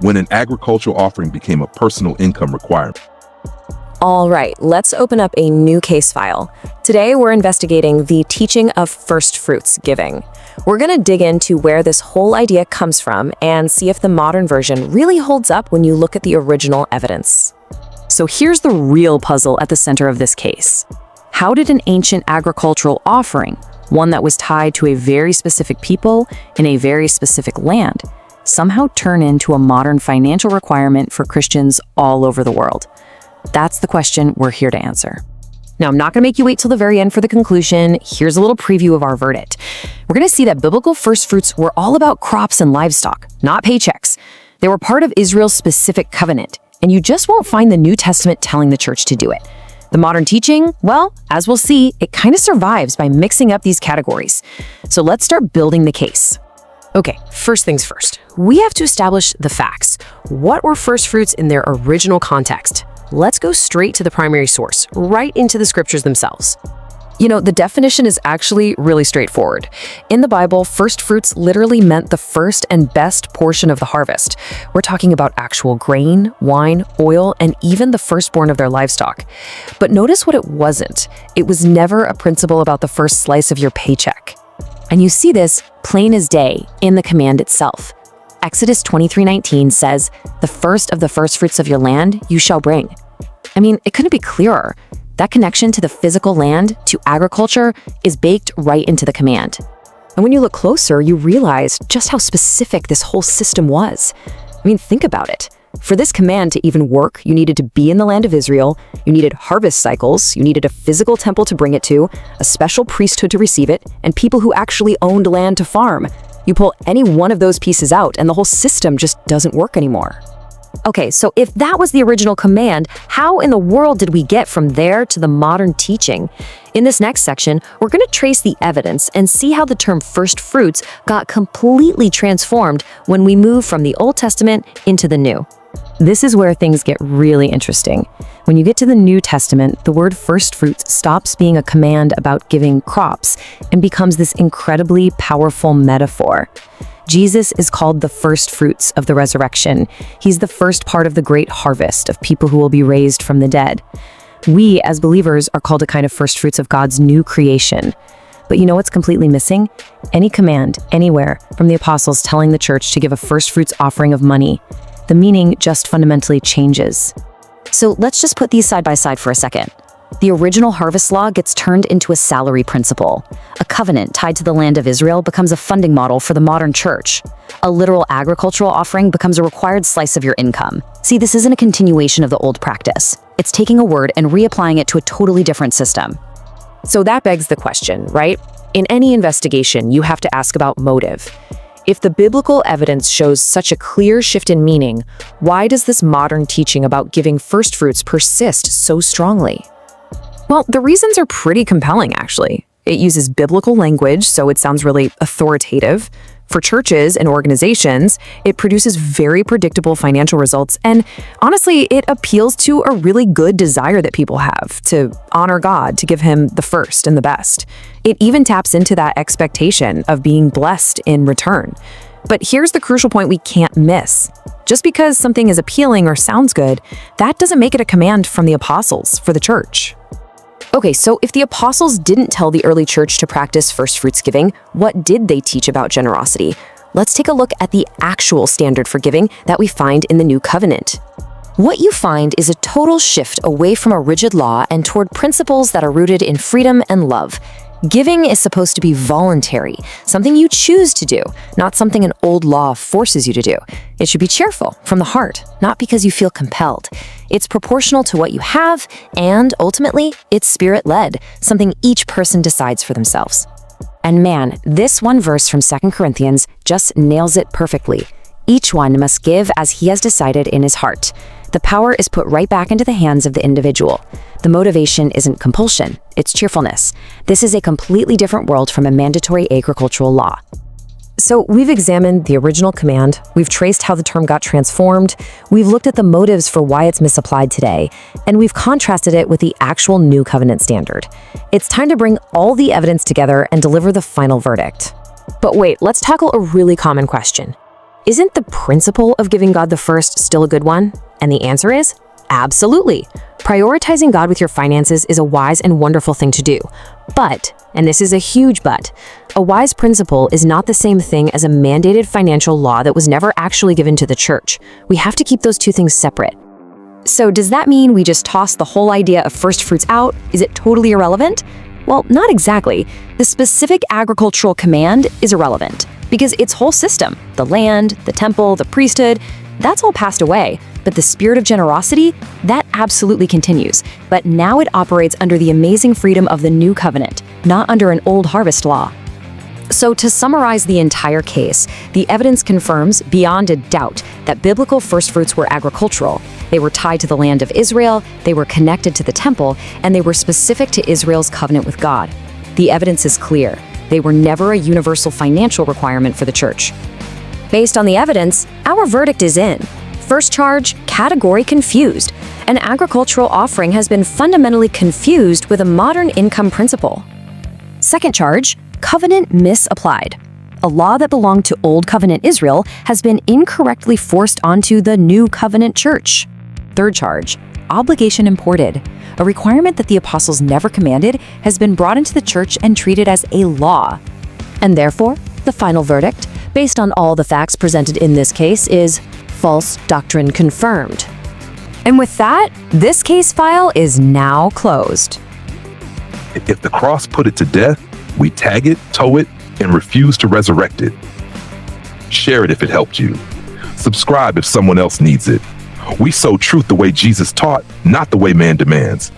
when an agricultural offering became a personal income requirement. All right, let's open up a new case file. Today, we're investigating the teaching of first fruits giving. We're going to dig into where this whole idea comes from and see if the modern version really holds up when you look at the original evidence. So here's the real puzzle at the center of this case. How did an ancient agricultural offering, one that was tied to a very specific people in a very specific land, somehow turn into a modern financial requirement for Christians all over the world? That's the question we're here to answer. Now, I'm not going to make you wait till the very end for the conclusion. Here's a little preview of our verdict. We're going to see that biblical first fruits were all about crops and livestock, not paychecks. They were part of Israel's specific covenant, and you just won't find the New Testament telling the church to do it. The modern teaching, well, as we'll see, it kind of survives by mixing up these categories. So let's start building the case. Okay, first things first. We have to establish the facts. What were first fruits in their original context? Let's go straight to the primary source, right into the scriptures themselves. You know, the definition is actually really straightforward. In the Bible, first fruits literally meant the first and best portion of the harvest. We're talking about actual grain, wine, oil, and even the firstborn of their livestock. But notice what it wasn't. It was never a principle about the first slice of your paycheck. And you see this plain as day in the command itself. Exodus 23:19 says, "The first of the firstfruits of your land you shall bring." I mean, it couldn't be clearer. That connection to the physical land, to agriculture, is baked right into the command. And when you look closer, you realize just how specific this whole system was. I mean, think about it. For this command to even work, you needed to be in the land of Israel, you needed harvest cycles, you needed a physical temple to bring it to, a special priesthood to receive it, and people who actually owned land to farm. You pull any one of those pieces out and the whole system just doesn't work anymore. Okay, so if that was the original command, how in the world did we get from there to the modern teaching? In this next section, we're going to trace the evidence and see how the term first fruits got completely transformed when we move from the Old Testament into the New. This is where things get really interesting. When you get to the New Testament, the word first fruits stops being a command about giving crops and becomes this incredibly powerful metaphor. Jesus is called the first fruits of the resurrection. He's the first part of the great harvest of people who will be raised from the dead. We, as believers, are called a kind of first fruits of God's new creation. But you know what's completely missing? Any command, anywhere, from the apostles telling the church to give a first fruits offering of money. The meaning just fundamentally changes. So let's just put these side by side for a second. The original harvest law gets turned into a salary principle. A covenant tied to the land of Israel becomes a funding model for the modern church. A literal agricultural offering becomes a required slice of your income. See, this isn't a continuation of the old practice. It's taking a word and reapplying it to a totally different system. So that begs the question, right? In any investigation, you have to ask about motive. If the biblical evidence shows such a clear shift in meaning, why does this modern teaching about giving first fruits persist so strongly? Well, the reasons are pretty compelling, actually. It uses biblical language, so it sounds really authoritative. For churches and organizations, it produces very predictable financial results, and honestly, it appeals to a really good desire that people have to honor God, to give Him the first and the best. It even taps into that expectation of being blessed in return. But here's the crucial point we can't miss. Just because something is appealing or sounds good, that doesn't make it a command from the apostles for the church. Okay, so if the apostles didn't tell the early church to practice first fruits giving, what did they teach about generosity? Let's take a look at the actual standard for giving that we find in the New Covenant. What you find is a total shift away from a rigid law and toward principles that are rooted in freedom and love. Giving is supposed to be voluntary, something you choose to do, not something an old law forces you to do. It should be cheerful, from the heart, not because you feel compelled. It's proportional to what you have, and ultimately, it's spirit-led, something each person decides for themselves. And man, this one verse from 2 Corinthians just nails it perfectly. Each one must give as he has decided in his heart. The power is put right back into the hands of the individual. The motivation isn't compulsion, it's cheerfulness. This is a completely different world from a mandatory agricultural law. So we've examined the original command, we've traced how the term got transformed, we've looked at the motives for why it's misapplied today, and we've contrasted it with the actual New Covenant standard. It's time to bring all the evidence together and deliver the final verdict. But wait, let's tackle a really common question. Isn't the principle of giving God the first still a good one? And the answer is absolutely. Prioritizing God with your finances is a wise and wonderful thing to do. But, and this is a huge but, a wise principle is not the same thing as a mandated financial law that was never actually given to the church. We have to keep those two things separate. So does that mean we just toss the whole idea of first fruits out? Is it totally irrelevant? Well, not exactly. The specific agricultural command is irrelevant because its whole system, the land, the temple, the priesthood, that's all passed away. But the spirit of generosity, that absolutely continues. But now it operates under the amazing freedom of the new covenant, not under an old harvest law. So to summarize the entire case, the evidence confirms beyond a doubt that biblical firstfruits were agricultural. They were tied to the land of Israel, they were connected to the temple, and they were specific to Israel's covenant with God. The evidence is clear. They were never a universal financial requirement for the church. Based on the evidence, our verdict is in. First charge, category confused. An agricultural offering has been fundamentally confused with a modern income principle. Second charge, covenant misapplied. A law that belonged to Old Covenant Israel has been incorrectly forced onto the New Covenant Church. Third charge, obligation imported. A requirement that the apostles never commanded has been brought into the church and treated as a law. And therefore, the final verdict, based on all the facts presented in this case, is false doctrine confirmed. And with that, this case file is now closed. If the cross put it to death, we tag it, tow it, and refuse to resurrect it. Share it if it helped you. Subscribe if someone else needs it. We sow truth the way Jesus taught, not the way man demands.